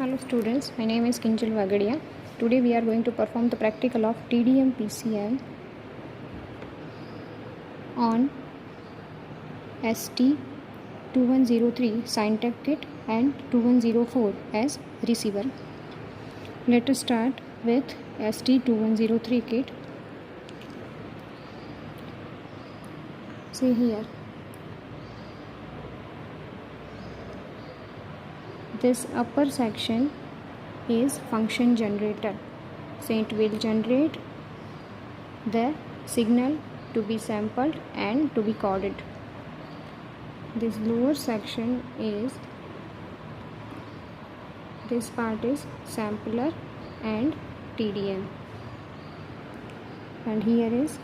Hello students, my name is Kinjal Vagadia. Today we are going to perform the practical of TDM PCM on ST2103 Syntec kit and 2104 as receiver. Let us start with ST2103 kit. See here, this upper section is function generator, so it will generate the signal to be sampled and to be coded. This lower section is, this part is sampler and TDM, and here is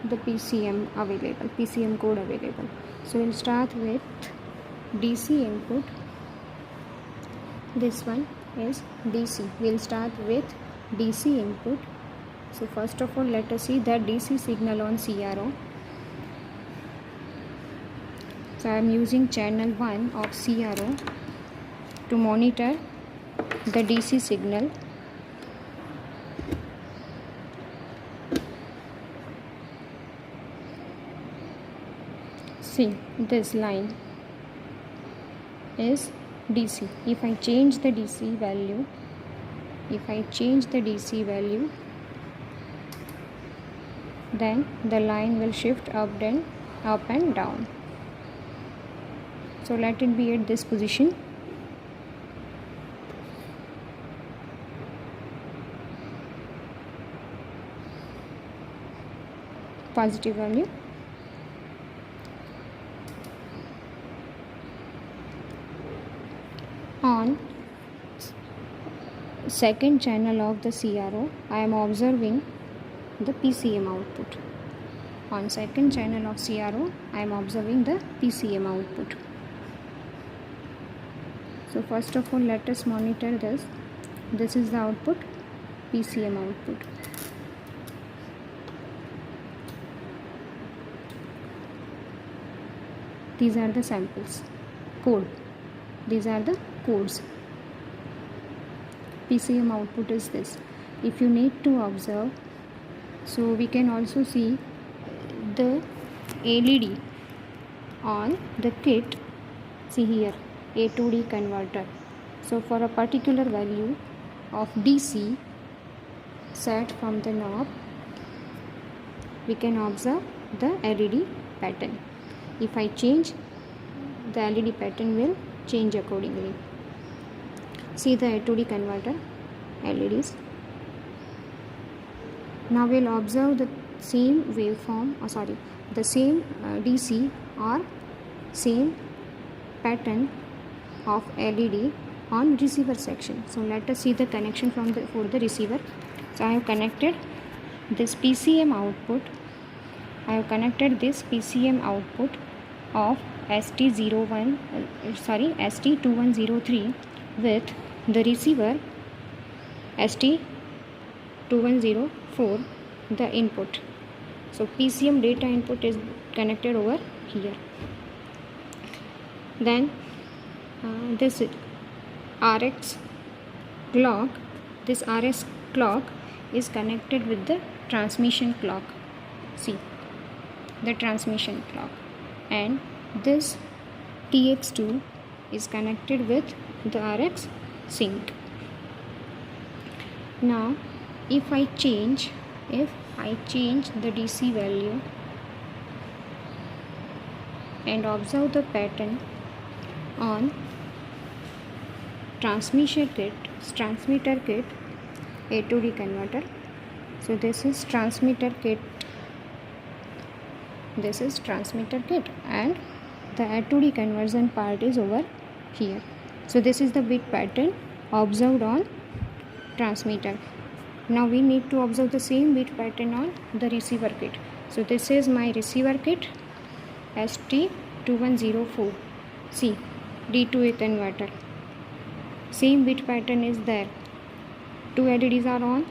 the PCM available, PCM code available. So we'll start with DC input. This one is DC. We'll start with DC input. So first of all, let us see the DC signal on CRO. So I am using channel 1 of CRO to monitor the DC signal. See, this line is DC. If I change the DC value, then the line will shift up and down. So let it be at this position. Positive value. On second channel of the CRO, I am observing the PCM output. On second channel of CRO, I am observing the PCM output. So first of all, let us monitor this. This is the output, PCM output. These are the samples, code. These are the codes. PCM output is this. If you need to observe, so we can also see the LED on the kit. See here, A to D converter. So for a particular value of DC set from the knob, we can observe the LED pattern. If I change, the LED pattern will change accordingly. See the A to D converter LEDs. Now we'll observe the same waveform, the same DC or same pattern of LED on receiver section. So let us see the connection for the receiver. So I have connected this PCM output. Of ST2103 with the receiver ST2104, the input. So PCM data input is connected over here. Then this RX clock, is connected with the transmission clock. See, the transmission clock, and this TX2 is connected with the RX sync. Now if I change the DC value and observe the pattern on transmitter kit A to D converter. So this is transmitter kit, and the A to D conversion part is over here. So this is the bit pattern observed on transmitter. Now we need to observe the same bit pattern on the receiver kit. So this is my receiver kit ST2104. See, D2A converter. Same bit pattern is there. Two LEDs are on,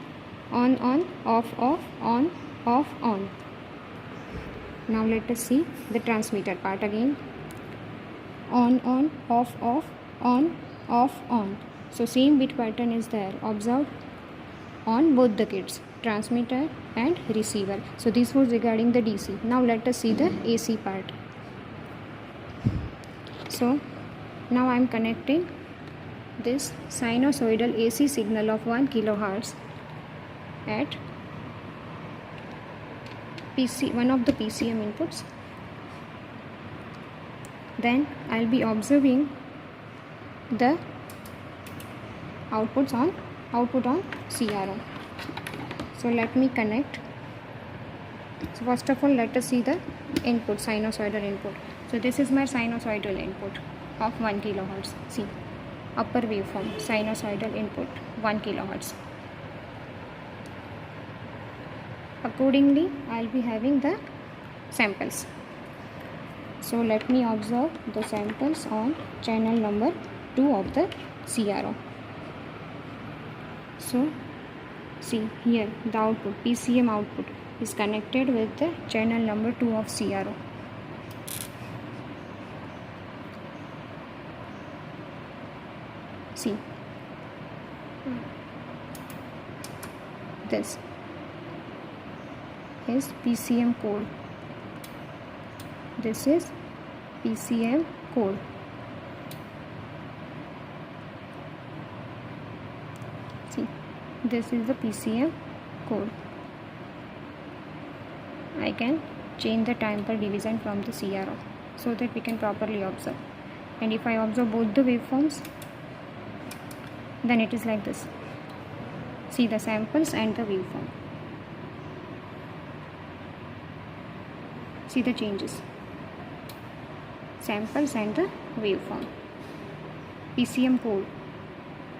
off, on, off, on. Now let us see the transmitter part again. On, off, on, off, on. So same bit pattern is there observed on both the kits, transmitter and receiver. So this was regarding the DC. Now let us see the AC part. So now I am connecting this sinusoidal AC signal of 1 kilohertz at one of the PCM inputs. Then I'll be observing the output on CRO. So let me connect. So first of all, let us see the input, sinusoidal input. So this is my sinusoidal input of 1 kilohertz. See, upper waveform, sinusoidal input 1 kilohertz. Accordingly, I'll be having the samples. So let me observe the samples on channel number 2 of the CRO. So see here, the output, PCM output is connected with the channel number 2 of CRO. See, this is PCM code. This is PCM code. See, this is the PCM code. I can change the time per division from the CRO so that we can properly observe. And if I observe both the waveforms, then it is like this. See the samples and the waveform. See the changes. Samples and the waveform. PCM code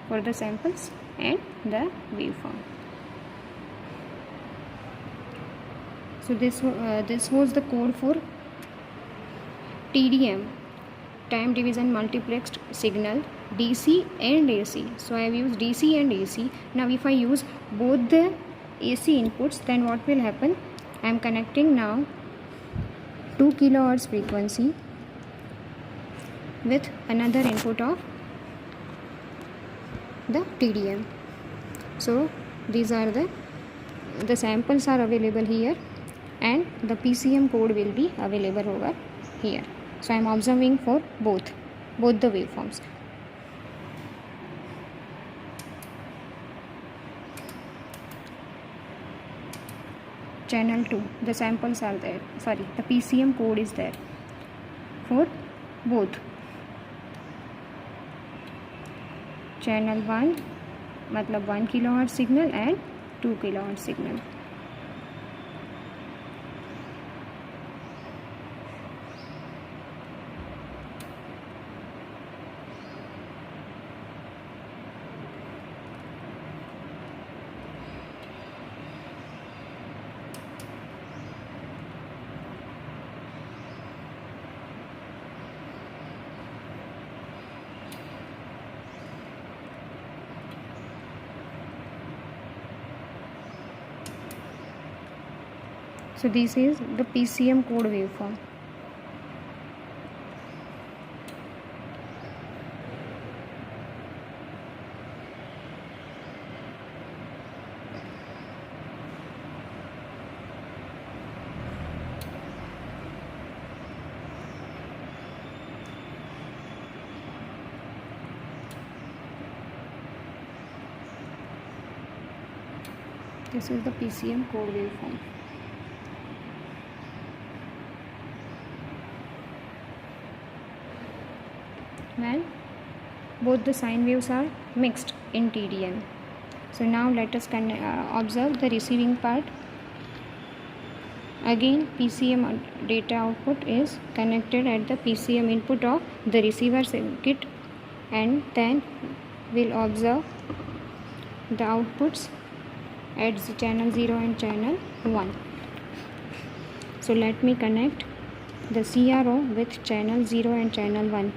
for the samples and the waveform. So this was the code for TDM, time division multiplexed signal, DC and AC. So I have used DC and AC. Now if I use both the AC inputs, then what will happen? I am connecting now 2 kilohertz frequency with another input of the TDM. So these are the samples are available here and the PCM code will be available over here. So I am observing for both the waveforms. Channel 2, the samples are there, sorry, the PCM code is there for both. Channel 1 matlab 1 kilohertz signal and 2 kilohertz signal. So this is the PCM code waveform. This is the PCM code waveform. Well, both the sine waves are mixed in TDM. So now let us observe the receiving part. Again, PCM data output is connected at the PCM input of the receiver circuit, and then we'll observe the outputs at the channel 0 and channel 1. So let me connect the CRO with channel 0 and channel 1.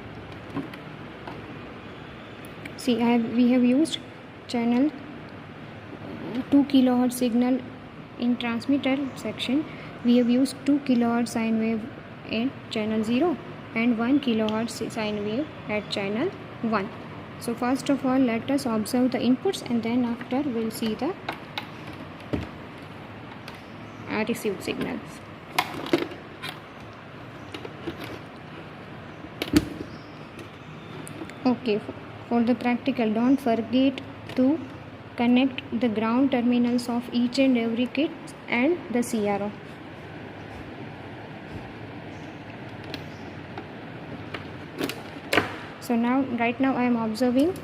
See, we have used channel 2 kilohertz signal in transmitter section. We have used 2 kilohertz sine wave in channel 0 and 1 kilohertz sine wave at channel 1. So first of all, let us observe the inputs, and then after we'll see the received signals. Okay, for the practical, don't forget to connect the ground terminals of each and every kit and the CRO. So right now I am observing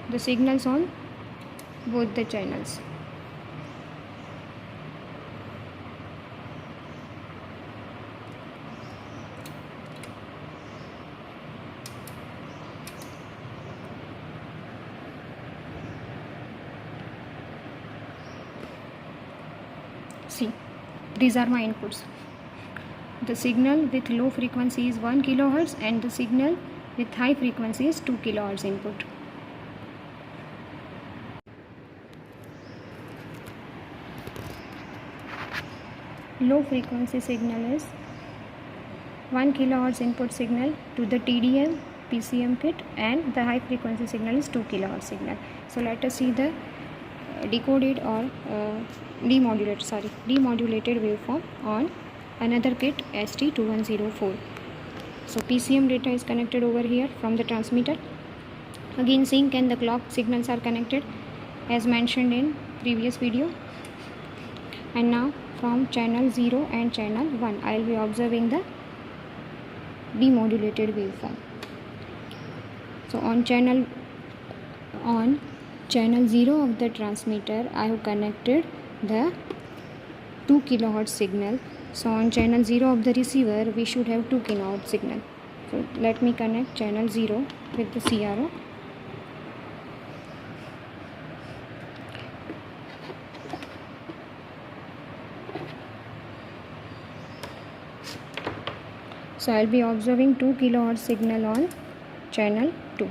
the signals on both the channels. See, these are my inputs. The signal with low frequency is 1 kHz and the signal with high frequency is 2 kHz input. Low frequency signal is 1 kHz input signal to the TDM PCM kit, and the high frequency signal is 2 kHz signal. So let us see the decoded or demodulated waveform on another kit ST2104. So PCM data is connected over here from the transmitter. Again, sync and the clock signals are connected as mentioned in previous video. And now from channel 0 and channel 1 I will be observing the demodulated waveform. So on channel 0 of the transmitter I have connected the 2 kHz signal. So on channel 0 of the receiver we should have 2 kHz signal. So let me connect channel 0 with the CRO. So I will be observing 2 kHz signal on channel 2.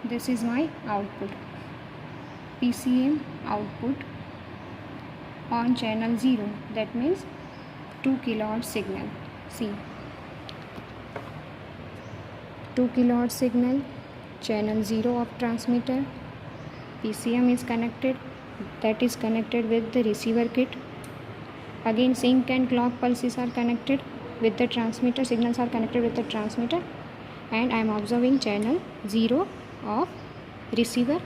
This is my output. PCM output on channel 0, that means 2 kHz signal. See, 2 kHz signal, channel 0 of transmitter, PCM is connected, that is connected with the receiver kit. Again, sync and clock pulses are connected with the transmitter, signals are connected with the transmitter, and I am observing channel 0 of receiver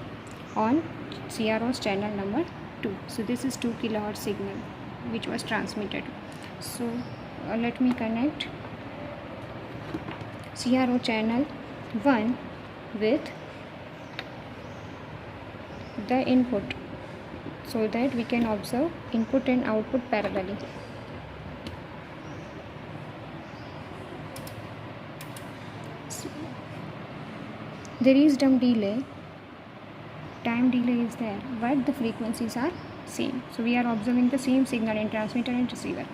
on CRO's channel number 2. So this is 2 kHz signal which was transmitted. So let me connect CRO channel 1 with the input so that we can observe input and output parallelly. There is some delay, time delay is there, but the frequencies are same. So we are observing the same signal in transmitter and receiver.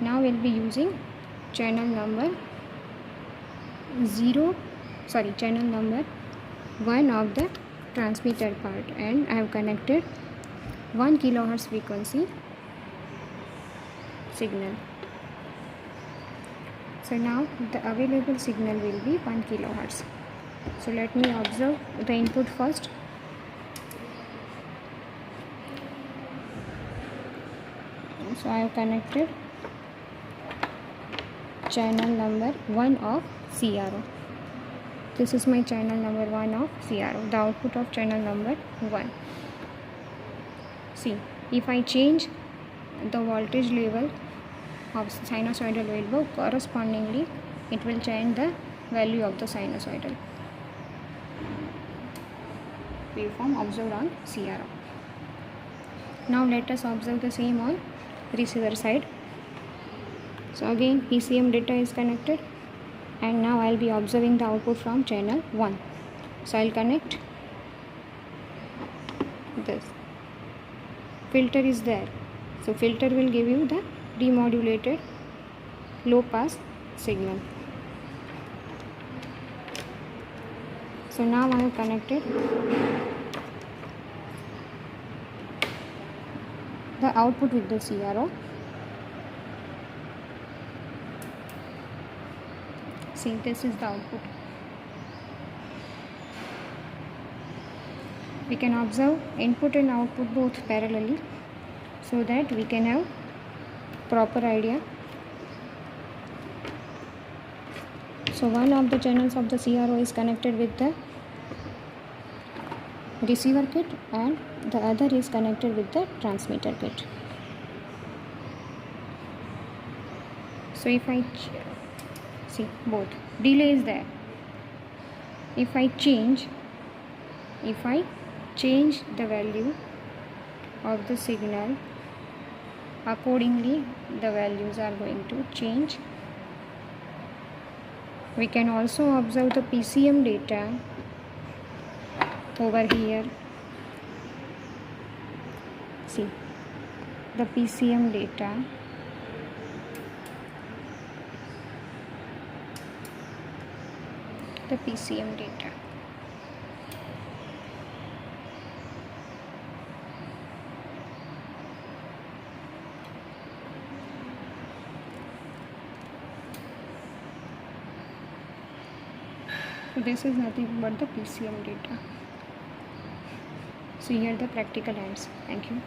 Now we'll be using channel number 1 of the transmitter part, and I have connected 1 kHz frequency signal. So now the available signal will be 1 kHz. So let me observe the input first. So I have connected channel number 1 of CRO. This is my channel number 1 of CRO, the output of channel number 1. See, if I change the voltage level of sinusoidal wave, correspondingly it will change the value of the sinusoidal waveform observed on CRO. Now let us observe the same on receiver side. So again PCM data is connected, and now I will be observing the output from channel 1. So I will connect this. Filter is there. So filter will give you the demodulated low pass signal. So now I have connected the output with the CRO. See, this is the output. we can observe input and output both parallelly, so that we can have proper idea. So one of the channels of the CRO is connected with the receiver kit and the other is connected with the transmitter kit. So if I see both, delay is there. If I change the value of the signal, accordingly the values are going to change. We can also observe the PCM data over here. See the PCM data. The PCM data. So this is nothing but the PCM data. So here the practical ends. Thank you.